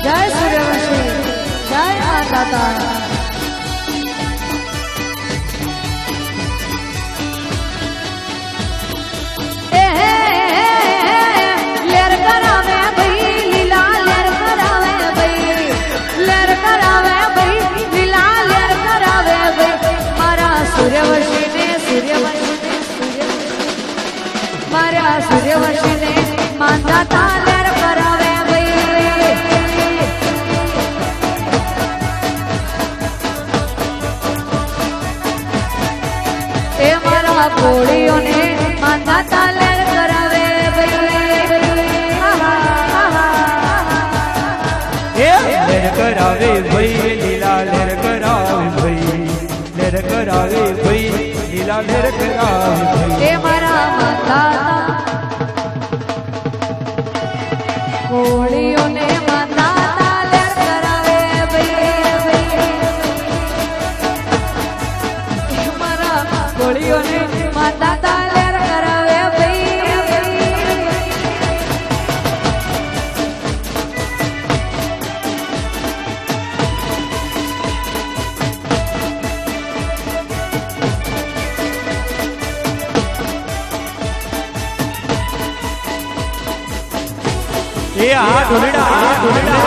जय सूर्यवंशी जय माता सूर्यवंशी ने मानदाता लहर करावे ए मारा घोड़ियों ने मानदाता लहर करावे लहर करावे भाई लीला लहर करावे भाई लहर करावे भाई लीला लहर करावे भाई ए मारा मानदाता घोड़ियों ने मानदाता लहर करावे मारा घोड़ियों ने मानदाता लहर करावे ये ढोलड़ा ढोलड़ा